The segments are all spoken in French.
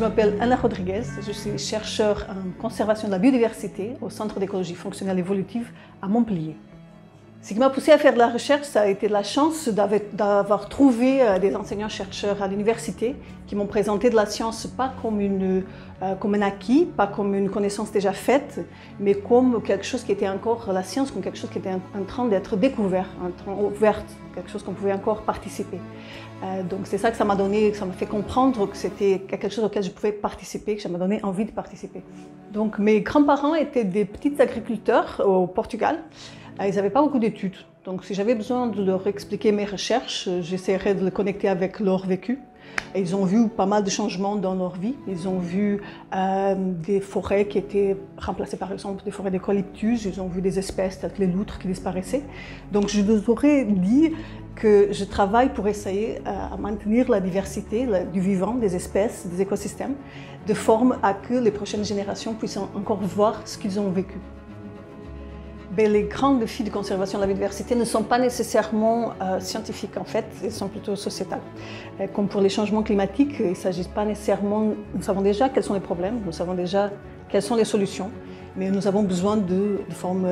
m'appelle Ana Rodriguez, je suis chercheure en conservation de la biodiversité au Centre d'écologie fonctionnelle évolutive à Montpellier. Ce qui m'a poussée à faire de la recherche, ça a été la chance d'avoir trouvé des enseignants-chercheurs à l'université qui m'ont présenté de la science pas comme un acquis, pas comme une connaissance déjà faite, mais comme quelque chose qui était encore, la science comme quelque chose qui était en train d'être découvert, ouverte, quelque chose qu'on pouvait encore participer. Donc c'est ça que ça m'a donné, que ça m'a fait comprendre que c'était quelque chose auquel je pouvais participer, que ça m'a donné envie de participer. Donc mes grands-parents étaient des petits agriculteurs au Portugal. Ils n'avaient pas beaucoup d'études, donc si j'avais besoin de leur expliquer mes recherches, j'essaierais de les connecter avec leur vécu. Et ils ont vu pas mal de changements dans leur vie. Ils ont vu des forêts qui étaient remplacées par exemple des forêts d'eucalyptus. Ils ont vu des espèces telles que les loutres qui disparaissaient. Donc je leur aurais dit que je travaille pour essayer à maintenir la diversité du vivant, des espèces, des écosystèmes, de forme à que les prochaines générations puissent encore voir ce qu'ils ont vécu. Les grands défis de conservation de la biodiversité ne sont pas nécessairement scientifiques en fait, ils sont plutôt sociétaux. Comme pour les changements climatiques, il ne s'agit pas nécessairement, nous savons déjà quels sont les problèmes, nous savons déjà quelles sont les solutions, mais nous avons besoin de forme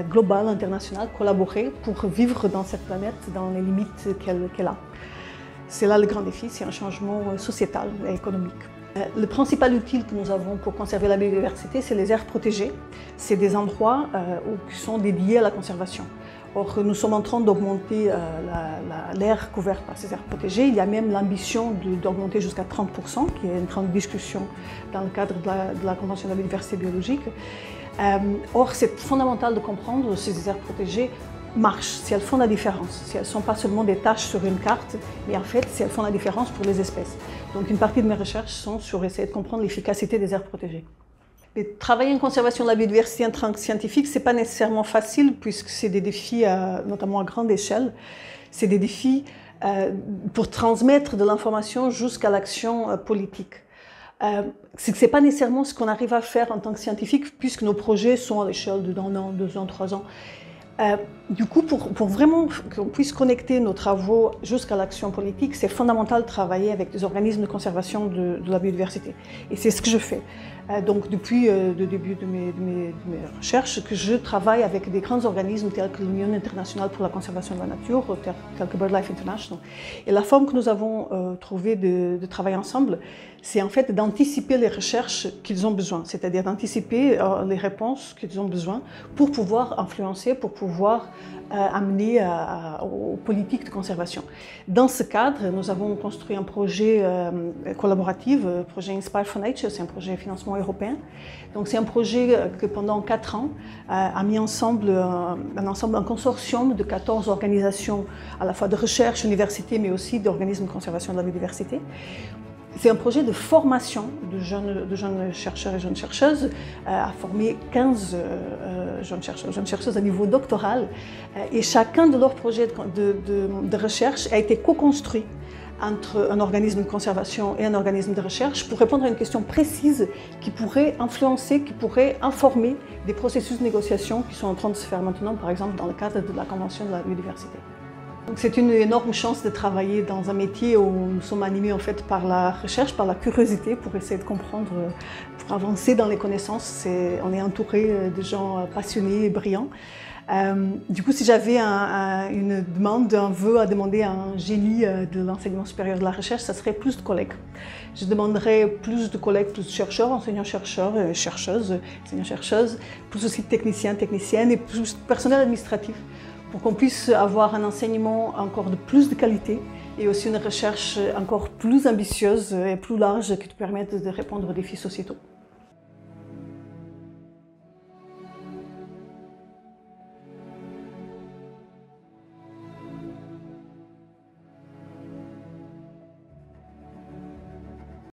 globale, internationale, collaborer pour vivre dans cette planète dans les limites qu'elle a. C'est là le grand défi, c'est un changement sociétal et économique. Le principal outil que nous avons pour conserver la biodiversité, c'est les aires protégées. C'est des endroits qui sont dédiés à la conservation. Or, nous sommes en train d'augmenter l'aire couverte par ces aires protégées. Il y a même l'ambition d'augmenter jusqu'à 30%, qui est en train de discussion dans le cadre de la Convention de la biodiversité biologique. Or, c'est fondamental de comprendre si ces aires protégées marchent, si elles font la différence, si elles ne sont pas seulement des taches sur une carte, mais en fait si elles font la différence pour les espèces. Donc une partie de mes recherches sont sur essayer de comprendre l'efficacité des aires protégées. Mais travailler en conservation de la biodiversité en tant que scientifique, ce n'est pas nécessairement facile puisque c'est des défis, notamment à grande échelle, c'est des défis pour transmettre de l'information jusqu'à l'action politique. Ce n'est pas nécessairement ce qu'on arrive à faire en tant que scientifique puisque nos projets sont à l'échelle de 1 an, 2 ans, 3 ans. Du coup, pour vraiment qu'on puisse connecter nos travaux jusqu'à l'action politique, c'est fondamental de travailler avec des organismes de conservation de la biodiversité. Et c'est ce que je fais. Donc depuis le début de mes recherches, que je travaille avec des grands organismes tels que l'Union internationale pour la conservation de la nature, tels que BirdLife International. Et la forme que nous avons trouvée de travailler ensemble, c'est en fait d'anticiper les recherches qu'ils ont besoin, c'est-à-dire d'anticiper les réponses qu'ils ont besoin pour pouvoir influencer, pour pouvoir amener aux politiques de conservation. Dans ce cadre, nous avons construit un projet collaboratif, le projet Inspire for Nature, c'est un projet de financement européen. Donc c'est un projet que pendant 4 ans a mis ensemble un consortium de 14 organisations à la fois de recherche, universités, mais aussi d'organismes de conservation de la biodiversité. C'est un projet de formation de jeunes chercheurs et jeunes chercheuses, à former 15 jeunes chercheuses à niveau doctoral. Et chacun de leurs projets de recherche a été co-construit entre un organisme de conservation et un organisme de recherche pour répondre à une question précise qui pourrait influencer, qui pourrait informer des processus de négociation qui sont en train de se faire maintenant, par exemple dans le cadre de la Convention de la biodiversité. C'est une énorme chance de travailler dans un métier où nous sommes animés en fait par la recherche, par la curiosité pour essayer de comprendre, pour avancer dans les connaissances. On est entouré de gens passionnés et brillants. Du coup, si j'avais une demande, un vœu à demander à un génie de l'enseignement supérieur de la recherche, ça serait plus de collègues. Je demanderais plus de collègues, plus de chercheurs, enseignants-chercheurs, chercheuses, enseignants-chercheuses, plus aussi de techniciens, techniciennes et plus de personnel administratif, pour qu'on puisse avoir un enseignement encore de plus de qualité et aussi une recherche encore plus ambitieuse et plus large qui te permette de répondre aux défis sociétaux.